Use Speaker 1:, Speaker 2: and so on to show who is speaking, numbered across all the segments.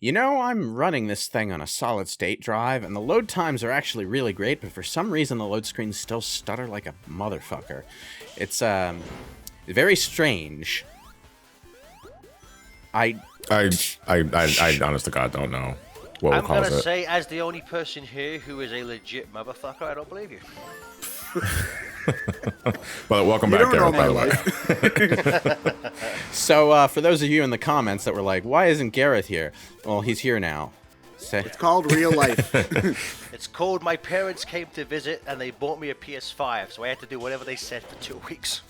Speaker 1: You know, I'm running this thing on a solid state drive, and the load times are actually really great, but for some reason the load screens still stutter like a motherfucker. It's, very strange.
Speaker 2: I honest to God don't know what
Speaker 3: I'm
Speaker 2: we'll cause
Speaker 3: gonna
Speaker 2: it.
Speaker 3: say, as the only person here who is a legit motherfucker, I don't believe you.
Speaker 2: Well, welcome back, Gareth, by the way.
Speaker 1: So, for those of you in the comments that were like, why isn't Gareth here? Well, he's here now.
Speaker 4: It's called real life.
Speaker 3: It's called my parents came to visit and they bought me a PS5, so I had to do whatever they said for 2 weeks.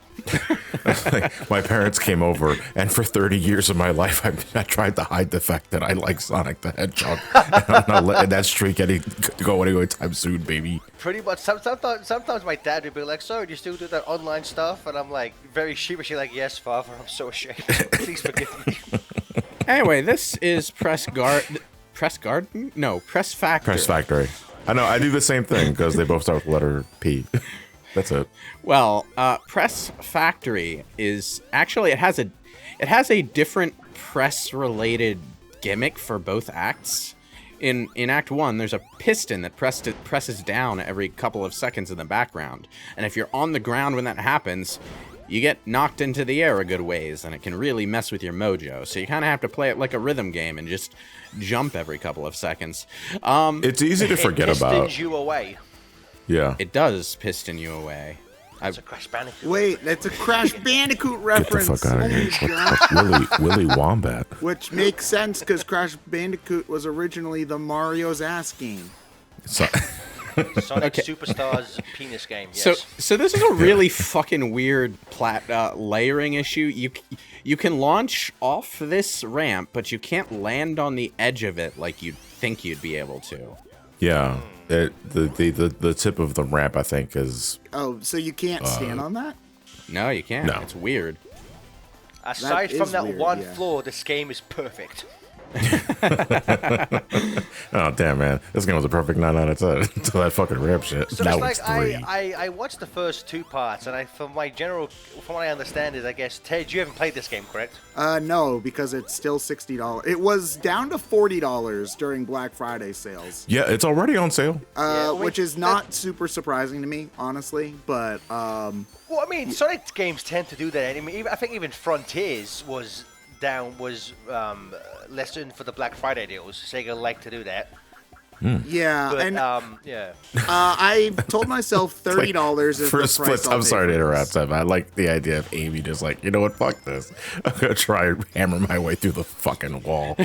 Speaker 2: My parents came over, and for 30 years of my life, I tried to hide the fact that I like Sonic the Hedgehog. And I'm not letting that streak go anytime soon, baby.
Speaker 3: Pretty much. Sometimes my dad would be like, "So, do you still do that online stuff?" And I'm like, very sheepishly, like, "Yes, Father. I'm so ashamed. Please forgive me."
Speaker 1: Anyway, this is Press Garden? No, Press Factory.
Speaker 2: Press Factory. I know, I do the same thing, because they both start with the letter P. That's it.
Speaker 1: Well, Press Factory is actually it has a different press-related gimmick for both acts. In Act 1, there's a piston that presses down every couple of seconds in the background, and if you're on the ground when that happens, you get knocked into the air a good ways, and it can really mess with your mojo. So you kind of have to play it like a rhythm game and just jump every couple of seconds.
Speaker 2: It's easy to forget about.
Speaker 3: It pistons you away.
Speaker 2: Yeah.
Speaker 1: It does piston you away.
Speaker 3: It's a Crash Bandicoot.
Speaker 4: Wait, that's a Crash Bandicoot
Speaker 2: Get the
Speaker 4: reference.
Speaker 2: fuck out of here.
Speaker 4: Oh my God.
Speaker 2: Willy Wombat.
Speaker 4: Which makes sense because Crash Bandicoot was originally the Mario's ass game.
Speaker 3: Sonic
Speaker 1: Okay.
Speaker 3: Superstars penis game. Yes.
Speaker 1: So this is a really fucking weird layering issue. You can launch off this ramp, but you can't land on the edge of it like you'd think you'd be able to.
Speaker 2: Yeah. The tip of the ramp, I think, is...
Speaker 4: Oh, so you can't stand on that?
Speaker 1: No, you can't.
Speaker 2: No.
Speaker 1: It's weird.
Speaker 3: Aside
Speaker 4: That
Speaker 3: from
Speaker 4: is
Speaker 3: that
Speaker 4: weird,
Speaker 3: one
Speaker 4: yeah.
Speaker 3: flaw, this game is perfect.
Speaker 2: Oh, damn, man. This game was a perfect 9 out of 10 until that fucking ramp shit.
Speaker 3: So
Speaker 2: That
Speaker 3: it's
Speaker 2: was
Speaker 3: like
Speaker 2: 3.
Speaker 3: I watched the first 2 parts, and from what I understand is, I guess, Ted, you haven't played this game, correct?
Speaker 4: No, because it's still $60. It was down to $40 during Black Friday sales.
Speaker 2: Yeah, it's already on sale.
Speaker 4: Which is not super surprising to me, honestly. But
Speaker 3: Well, I mean, Sonic games tend to do that. I mean, I think even Frontiers was lessened for the Black Friday deals. Sega liked to do that.
Speaker 4: yeah,
Speaker 3: But
Speaker 4: and
Speaker 3: yeah.
Speaker 4: I told myself $30 is
Speaker 2: For a
Speaker 4: the
Speaker 2: split,
Speaker 4: price. I'll
Speaker 2: I'm
Speaker 4: pay
Speaker 2: sorry to
Speaker 4: for
Speaker 2: interrupt,
Speaker 4: this.
Speaker 2: Sam. I like the idea of Amy just like, you know what, fuck this. I'm going to try and hammer my way through the fucking wall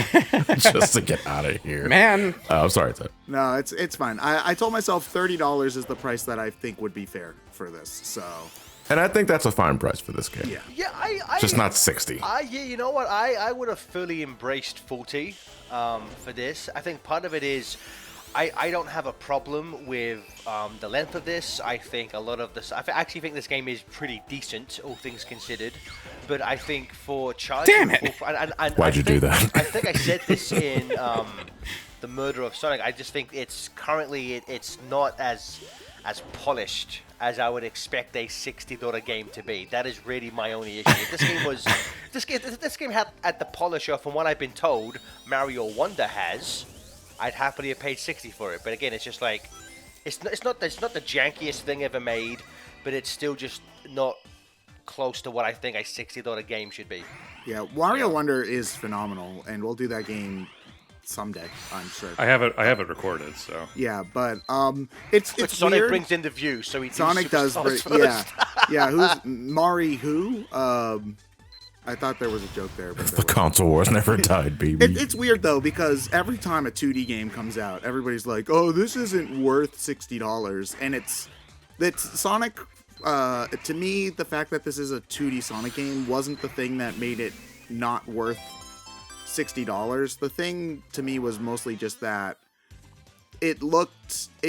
Speaker 2: just to get out of here.
Speaker 1: Man,
Speaker 2: I'm sorry, Ted.
Speaker 4: No, it's fine. I told myself $30 is the price that I think would be fair for this. So
Speaker 2: And I think that's a fine price for this game.
Speaker 4: yeah.
Speaker 3: Yeah, I
Speaker 2: Just not 60.
Speaker 3: yeah, you know what? I would have fully embraced 40 for this. I think part of it is I don't have a problem with the length of this. I think a lot of this... I actually think this game is pretty decent, all things considered. But I think for charging...
Speaker 1: Damn it!
Speaker 2: Why'd you do that?
Speaker 3: I think I said this in The Murder of Sonic. I just think it's currently... It's not as polished as I would expect a $60 game to be. That is really my only issue. If this game was... This game had the polish of, from what I've been told, Mario Wonder has... I'd happily have paid 60 for it, but again, it's just like it's not the jankiest thing ever made, but it's still just not close to what I think a $60 game should be.
Speaker 4: Yeah, Wario Wonder is phenomenal, and we'll do that game someday, I'm sure.
Speaker 5: I have it recorded, so.
Speaker 4: Yeah, but it's
Speaker 3: But Sonic
Speaker 4: weird.
Speaker 3: brings in the view, so he
Speaker 4: Sonic does,
Speaker 3: first.
Speaker 4: yeah. Who's Mari? Who? I thought there was a joke there, but
Speaker 2: The console wars never died, baby.
Speaker 4: it's weird though because every time a 2D game comes out, everybody's like, "Oh, this isn't worth $60," and it's Sonic. To me, the fact that this is a 2D Sonic game wasn't the thing that made it not worth $60. The thing to me was mostly just that it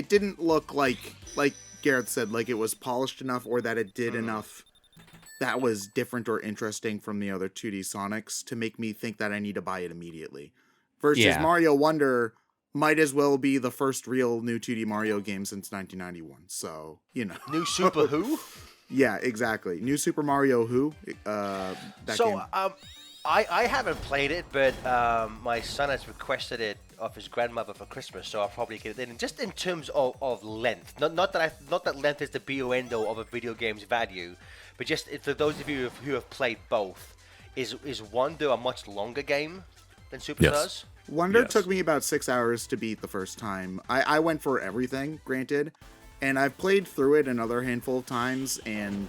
Speaker 4: didn't look like Gareth said, like it was polished enough or that it did enough that was different or interesting from the other 2D Sonics to make me think that I need to buy it immediately. Versus
Speaker 1: Yeah.
Speaker 4: Mario Wonder might as well be the first real new 2D Mario game since 1991. So, you know.
Speaker 3: New Super Who?
Speaker 4: Yeah, exactly. New Super Mario Who? That
Speaker 3: So,
Speaker 4: game.
Speaker 3: I haven't played it, but my son has requested it of his grandmother for Christmas, so I'll probably get it in. And just in terms of length, not that length is the be or end all of a video game's value, but just for those of you who have played both, is Wonder a much longer game than Superstars?
Speaker 4: Wonder took me about 6 hours to beat the first time. I went for everything, granted, and I've played through it another handful of times, and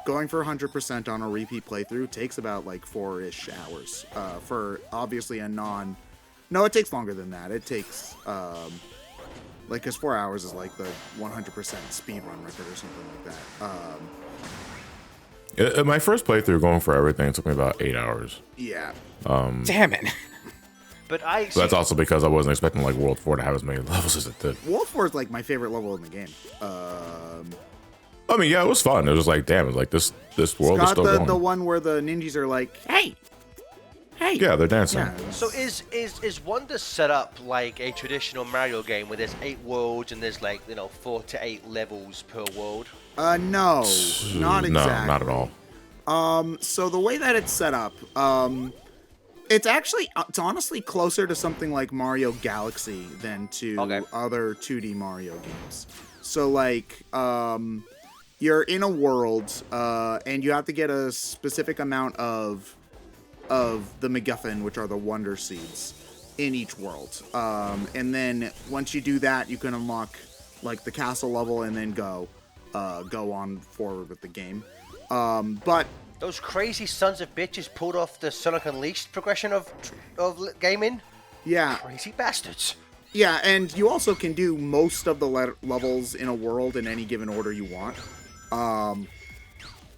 Speaker 4: going for 100% on a repeat playthrough takes about like 4-ish hours. For obviously a non... No, it takes longer than that. It takes, because 4 hours is like the 100% speedrun record or something like that.
Speaker 2: My first playthrough going for everything took me about 8 hours.
Speaker 4: Yeah.
Speaker 1: Damn it.
Speaker 3: But
Speaker 2: that's also because I wasn't expecting like World 4 to have as many levels as it did.
Speaker 4: World 4 is like my favorite level in the game.
Speaker 2: I mean, yeah, it was fun. It was like, damn, it was like this world is still going.
Speaker 4: The one where the ninjas are like, hey.
Speaker 2: Yeah, they're dancing.
Speaker 4: Yeah.
Speaker 3: So is Wonder set up like a traditional Mario game where there's 8 worlds and there's like 4 to 8 levels per world?
Speaker 4: No, not exactly.
Speaker 2: No, not at all.
Speaker 4: So the way that it's set up, it's honestly closer to something like Mario Galaxy than to other 2D Mario games. So like, you're in a world, and you have to get a specific amount of the MacGuffin, which are the Wonder Seeds, in each world. And then once you do that, you can unlock like the castle level and then go on forward with the game. But
Speaker 3: those crazy sons of bitches pulled off the Sonic Unleashed progression of gaming.
Speaker 4: Yeah,
Speaker 3: crazy bastards.
Speaker 4: Yeah, and you also can do most of the levels in a world in any given order you want.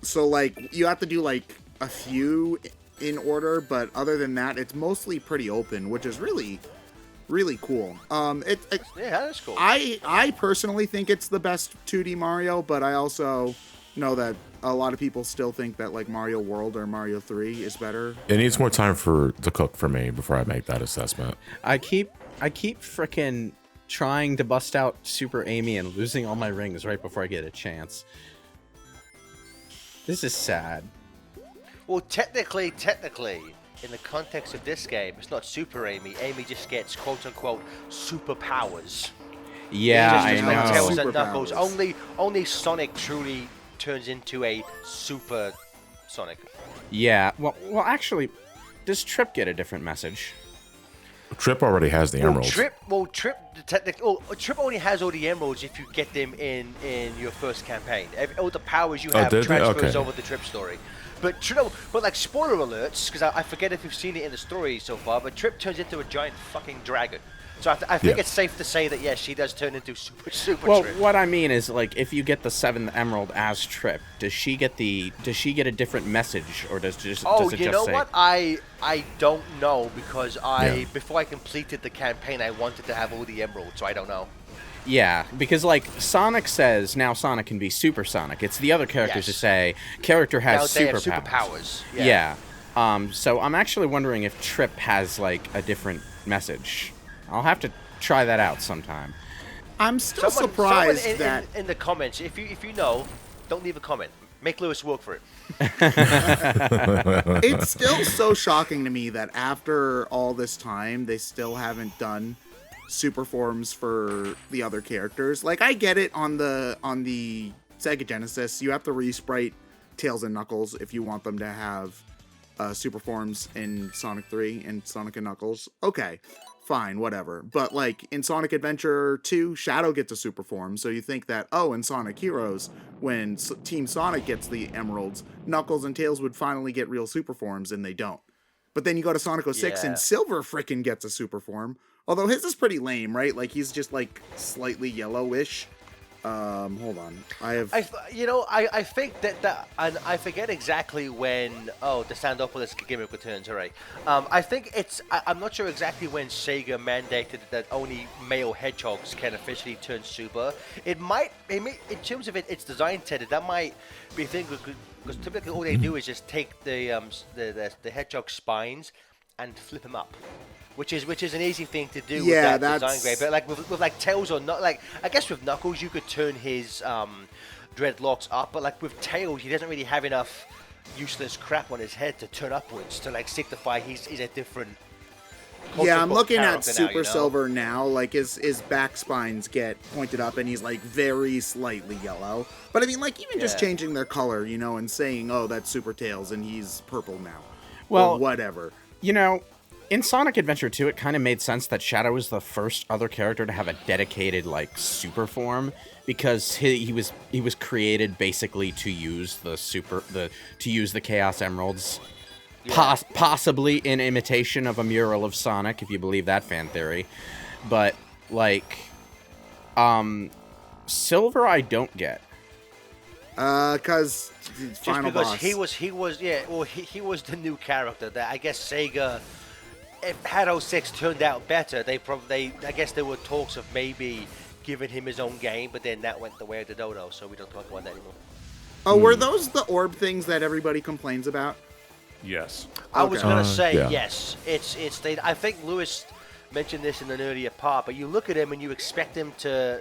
Speaker 4: So like you have to do like a few in order, but other than that, it's mostly pretty open, which is really cool. Yeah,
Speaker 3: that is cool.
Speaker 4: I personally think it's the best 2D Mario, but I also know that a lot of people still think that like Mario World or Mario 3 is better.
Speaker 2: It needs more time to cook for me before I make that assessment.
Speaker 1: I keep frickin' trying to bust out Super Amy and losing all my rings right before I get a chance. This is sad.
Speaker 3: Well, technically, in the context of this game, it's not Super Amy. Amy just gets quote-unquote superpowers.
Speaker 1: Yeah, I know.
Speaker 3: Tails and Knuckles. Only Sonic truly turns into a Super Sonic.
Speaker 1: Yeah. Well, actually, does Trip get a different message?
Speaker 2: Trip already has the emeralds.
Speaker 3: Trip only has all the emeralds if you get them in your first campaign. All the powers you have transfers over the Trip story. But like spoiler alerts, because I forget if you've seen it in the story so far, but Trip turns into a giant fucking dragon. So I think it's safe to say that yes, she does turn into super
Speaker 1: well,
Speaker 3: Trip.
Speaker 1: What I mean is like if you get the 7th emerald as Trip, does she get a different message, or does it just say...
Speaker 3: what? I don't know, because before I completed the campaign, I wanted to have all the emeralds, so I don't know.
Speaker 1: Yeah, because like Sonic says now Sonic can be Super Sonic. It's the other characters who say character has superpowers. Yeah. So I'm actually wondering if Trip has like a different message. I'll have to try that out sometime.
Speaker 4: I'm still surprised that
Speaker 3: in the comments, if you know, don't leave a comment. Make Lewis work for it.
Speaker 4: It's still so shocking to me that after all this time, they still haven't done super forms for the other characters. Like, I get it on the Sega Genesis. You have to resprite Tails and Knuckles if you want them to have super forms in Sonic 3 and Sonic and Knuckles. Okay, fine, whatever. But like in Sonic Adventure 2, Shadow gets a super form, so you think that, oh, in Sonic Heroes, when Team Sonic gets the emeralds, Knuckles and Tails would finally get real super forms, and they don't. But then you go to Sonic 06 and Silver frickin' gets a super form. Although his is pretty lame, right? Like he's just like slightly yellowish. Hold on. I
Speaker 3: think that and I forget exactly when the Standopolis gimmick returns, alright. I think I'm not sure exactly when Sega mandated that only male hedgehogs can officially turn super. It might in terms of its design tended, that might be a thing, because typically all they do is just take the hedgehog spines and flip them up. Which is an easy thing to do with that design grade. But like with like Tails or not, like I guess with Knuckles you could turn his dreadlocks up, but like with Tails he doesn't really have enough useless crap on his head to turn upwards to like signify he's a different.
Speaker 4: Yeah, I'm
Speaker 3: quote-unquote
Speaker 4: looking at
Speaker 3: character now,
Speaker 4: Super
Speaker 3: you know?
Speaker 4: Silver now. Like his back spines get pointed up, and he's like very slightly yellow. But I mean, like even just
Speaker 3: Yeah.
Speaker 4: changing their color, you know, and saying, "Oh, that's Super Tails," and he's purple now.
Speaker 1: Well,
Speaker 4: or whatever.
Speaker 1: You know, in Sonic Adventure 2, it kind of made sense that Shadow was the first other character to have a dedicated like super form, because he was created basically to use the Chaos Emeralds. Possibly in imitation of a mural of Sonic, if you believe that fan theory. But, like, Silver I don't get.
Speaker 4: Cause
Speaker 3: Just
Speaker 4: final
Speaker 3: because
Speaker 4: boss.
Speaker 3: he was the new character that I guess Sega, if had 06 turned out better, I guess there were talks of maybe giving him his own game, but then that went the way of the dodo, so we don't talk about that anymore.
Speaker 4: Oh, were those the orb things that everybody complains about?
Speaker 5: Yes.
Speaker 3: I was
Speaker 4: Okay.
Speaker 3: gonna say
Speaker 2: yeah.
Speaker 3: yes. I think Lewis mentioned this in an earlier part, but you look at him and you expect him to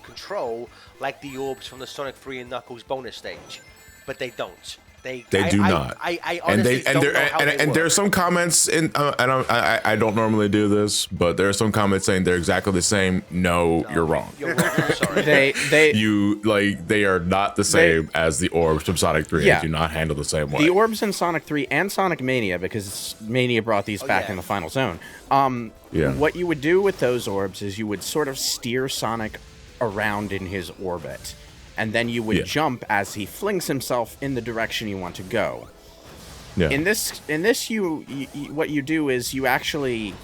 Speaker 3: control like the orbs from the Sonic 3 and Knuckles bonus stage, but they don't. They
Speaker 2: do not.
Speaker 3: I honestly don't know how they work.
Speaker 2: there are some comments in. I don't normally do this, but there are some comments saying they're exactly the same. No, you're wrong.
Speaker 3: You're wrong. I'm sorry.
Speaker 2: They are not the same as the orbs from Sonic 3.
Speaker 1: Yeah.
Speaker 2: They do not handle the same way.
Speaker 1: The orbs in Sonic 3 and Sonic Mania, because Mania brought these back
Speaker 3: yeah.
Speaker 1: in the final zone.
Speaker 2: Yeah.
Speaker 1: What you would do with those orbs is you would sort of steer Sonic around in his orbit, and then you would jump as he flings himself in the direction you want to go.
Speaker 2: Yeah.
Speaker 1: In this, you what you do is you actually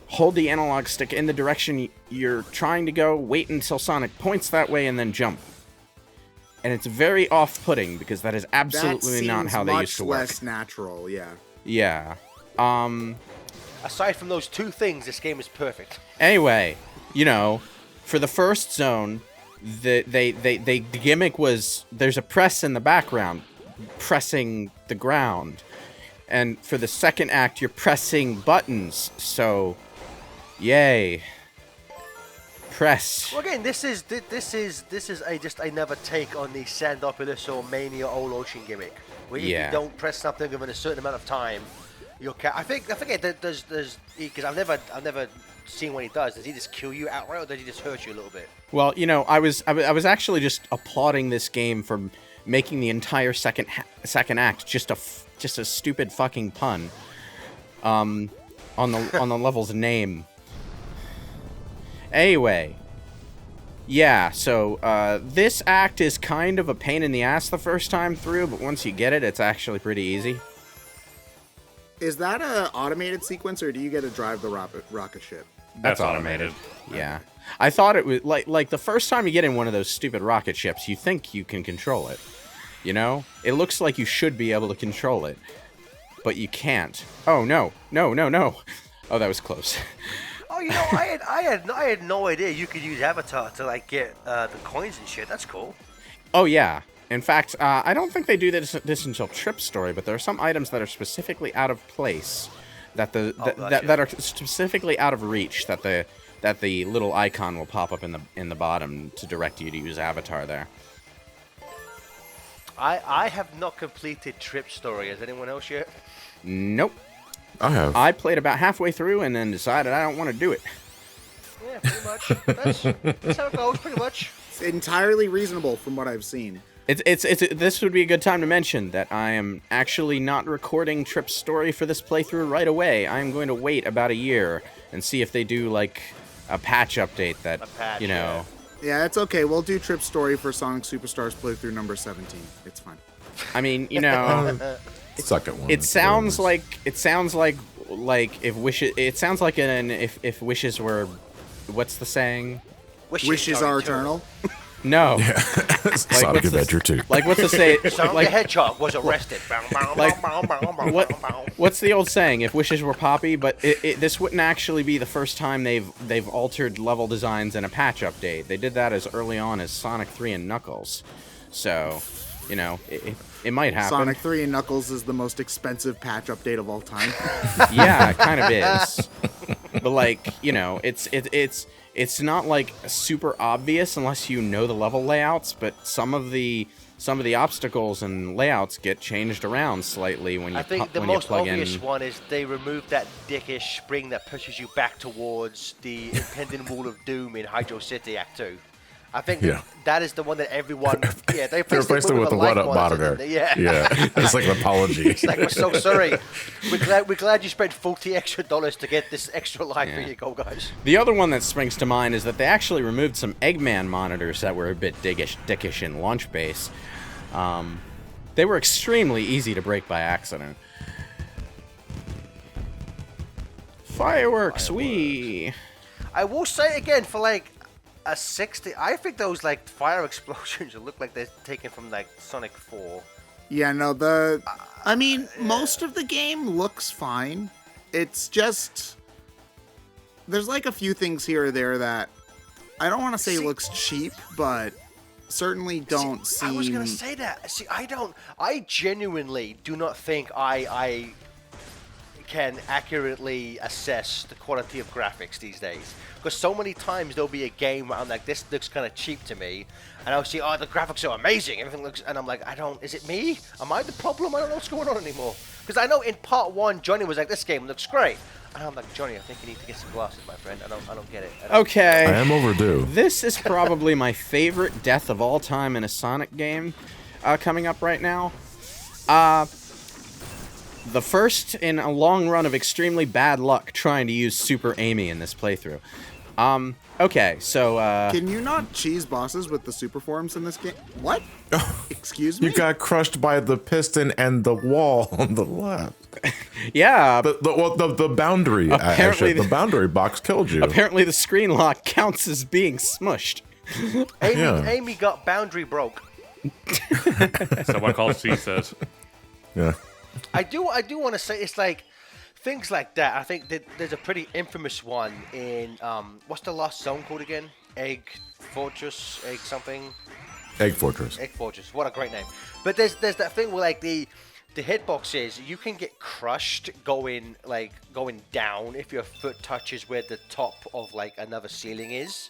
Speaker 1: hold the analog stick in the direction you're trying to go, wait until Sonic points that way, and then jump. And it's very off-putting because that is absolutely not how they used to work.
Speaker 4: Much less natural, yeah.
Speaker 1: Yeah.
Speaker 3: Aside from those two things, this game is perfect.
Speaker 1: Anyway, you know, for the first zone, the gimmick was there's a press in the background, pressing the ground, and for the second act, you're pressing buttons. So, yay, press.
Speaker 3: Well, again, this is just another take on the Sandopoulos or Mania All Ocean gimmick, where if
Speaker 1: Yeah.
Speaker 3: you don't press something within a certain amount of time, you'll I forget that there's because I've never seen what he does. Does he just kill you outright, or does he just hurt you a little bit?
Speaker 1: Well, you know, I was actually just applauding this game for making the entire second act just a stupid fucking pun on the level's name. Anyway, yeah, so this act is kind of a pain in the ass the first time through, but once you get it, it's actually pretty easy.
Speaker 4: Is that a automated sequence, or do you get to drive the rocket ship?
Speaker 5: That's automated.
Speaker 1: Yeah. I thought it was like the first time you get in one of those stupid rocket ships, you think you can control it. You know? It looks like you should be able to control it, but you can't. Oh, no. No. Oh, that was close.
Speaker 3: Oh, you know, I had no idea you could use Avatar to like get the coins and shit. That's cool.
Speaker 1: Oh, yeah. In fact, I don't think they do this until Trip Story, but there are some items that are specifically out of place, that that are specifically out of reach, that the little icon will pop up in the bottom to direct you to use Avatar there.
Speaker 3: I have not completed Trip Story. Has anyone else yet?
Speaker 1: Nope.
Speaker 2: I have.
Speaker 1: I played about halfway through and then decided I don't want to do it.
Speaker 3: Yeah, pretty much. That's how it goes, pretty much.
Speaker 4: It's entirely reasonable from what I've seen.
Speaker 1: This would be a good time to mention that I am actually not recording Trip Story for this playthrough right away. I am going to wait about a year and see if they do like a patch update that you know.
Speaker 4: Yeah, it's okay. We'll do Trip Story for Sonic Superstars playthrough number 17. It's fine.
Speaker 1: I mean, you know,
Speaker 2: Second one.
Speaker 1: it sounds like if wishes. It sounds like if wishes were, what's the saying?
Speaker 4: Wishes are eternal.
Speaker 1: No.
Speaker 2: Sonic Adventure 2.
Speaker 1: Like what's the say?
Speaker 3: Sonic the Hedgehog was arrested.
Speaker 1: What's the old saying? If wishes were poppy, but this wouldn't actually be the first time they've altered level designs in a patch update. They did that as early on as Sonic 3 and Knuckles, so you know it might happen.
Speaker 4: Sonic 3 and Knuckles is the most expensive patch update of all time.
Speaker 1: Yeah, it kind of is. But like, you know, it's not like super obvious unless you know the level layouts, but some of the some of the obstacles and layouts get changed around slightly when you
Speaker 3: I think the
Speaker 1: when you
Speaker 3: most
Speaker 1: plug
Speaker 3: obvious
Speaker 1: in.
Speaker 3: one is they removed that dickish spring that pushes you back towards the impending wall of doom in Hydro City Act 2. I think that is the one that everyone, they
Speaker 2: replaced it with the
Speaker 3: light
Speaker 2: one-up monitor.
Speaker 3: Yeah.
Speaker 2: It's like an apology.
Speaker 3: It's like, we're so sorry. We're glad you spent $40 extra to get this extra light. Here you go, guys.
Speaker 1: The other one that springs to mind is that they actually removed some Eggman monitors that were a bit dickish in Launch Base. They were extremely easy to break by accident. Fireworks, wee!
Speaker 3: I will say again, for like a 60, I think those like fire explosions look like they're taken from like Sonic 4.
Speaker 4: Yeah, no, I mean, most of the game looks fine. It's just, there's like a few things here or there that I don't want to say looks cheap, but certainly don't seem...
Speaker 3: I was going to say that. See, I genuinely do not think I can accurately assess the quality of graphics these days. Because so many times there'll be a game where I'm like, this looks kind of cheap to me. And I'll see, oh, the graphics are amazing. Everything looks... And I'm like, is it me? Am I the problem? I don't know what's going on anymore. Because I know in part 1, Johnny was like, this game looks great. And I'm like, Johnny, I think you need to get some glasses, my friend. I don't get it.
Speaker 1: Okay.
Speaker 2: I am overdue.
Speaker 1: This is probably my favorite death of all time in a Sonic game coming up right now. The first in a long run of extremely bad luck trying to use Super Amy in this playthrough. Okay, so,
Speaker 4: Can you not cheese bosses with the super forms in this game? What? Excuse me?
Speaker 2: You got crushed by the piston and the wall on the left.
Speaker 1: yeah.
Speaker 2: The boundary, actually, the boundary box killed you.
Speaker 1: Apparently the screen lock counts as being smushed.
Speaker 3: Amy got boundary broke.
Speaker 5: Someone called C says.
Speaker 2: Yeah.
Speaker 3: I do want to say, it's like things like that. I think that there's a pretty infamous one in what's the last zone called again? Egg Fortress, Egg something.
Speaker 2: Egg Fortress.
Speaker 3: Egg Fortress. What a great name. But there's that thing where like the hitboxes, you can get crushed going down if your foot touches where the top of like another ceiling is.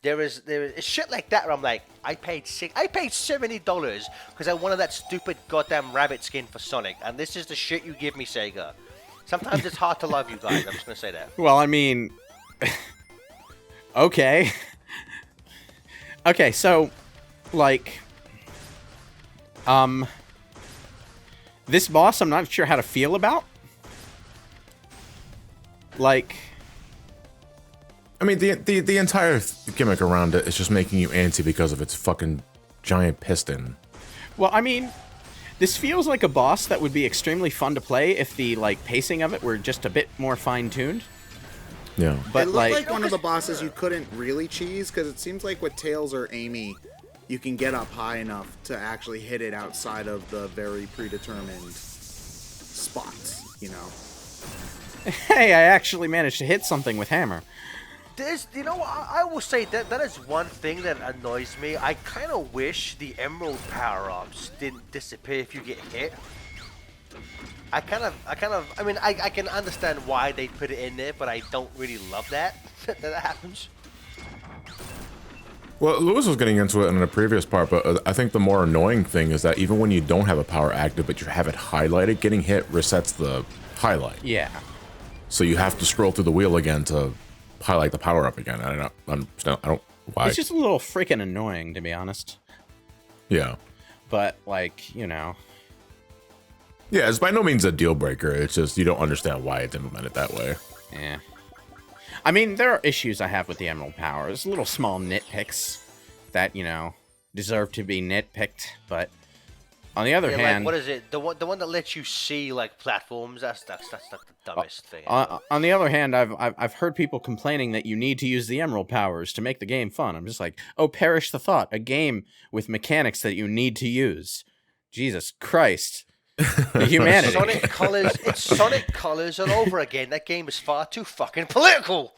Speaker 3: There is shit like that where I'm like, I paid $70 because I wanted that stupid goddamn rabbit skin for Sonic, and this is the shit you give me, Sega. Sometimes it's hard to love you guys. I'm just gonna say that.
Speaker 1: Well, I mean, okay. Okay, so, like, this boss I'm not sure how to feel about. Like,
Speaker 2: I mean, the entire gimmick around it is just making you antsy because of its fucking giant piston.
Speaker 1: well, I mean, this feels like a boss that would be extremely fun to play if the, like, pacing of it were just a bit more fine-tuned.
Speaker 2: Yeah.
Speaker 1: But,
Speaker 4: it looked
Speaker 1: like,
Speaker 4: like one of the bosses you couldn't really cheese, because it seems like with Tails or Amy, you can get up high enough to actually hit it outside of the very predetermined spots, you know?
Speaker 1: hey, I actually managed to hit something with hammer.
Speaker 3: I will say that is one thing that annoys me. I kind of wish the Emerald power-ups didn't disappear if you get hit. I mean, I can understand why they put it in there, but I don't really love that happens.
Speaker 2: Well, Lewis was getting into it in the previous part, but I think the more annoying thing is that even when you don't have a power active, but you have it highlighted, getting hit resets the highlight.
Speaker 1: Yeah.
Speaker 2: So you have to scroll through the wheel again to highlight the power up again. I don't understand. I don't why.
Speaker 1: It's just a little freaking annoying, to be honest.
Speaker 2: Yeah.
Speaker 1: But, like, you know.
Speaker 2: Yeah, it's by no means a deal breaker. It's just you don't understand why it's implemented that way.
Speaker 1: Yeah. I mean, there are issues I have with the Emerald Power. There's little small nitpicks that, you know, deserve to be nitpicked. But on the other hand,
Speaker 3: like, what is it? The one that lets you see like platforms. That's like the dumbest thing.
Speaker 1: On the other hand, I've heard people complaining that you need to use the Emerald Powers to make the game fun. I'm just like, oh, perish the thought! A game with mechanics that you need to use. Jesus Christ. The humanity.
Speaker 3: Sonic Colors, it's Sonic Colors all over again. That game is far too fucking political.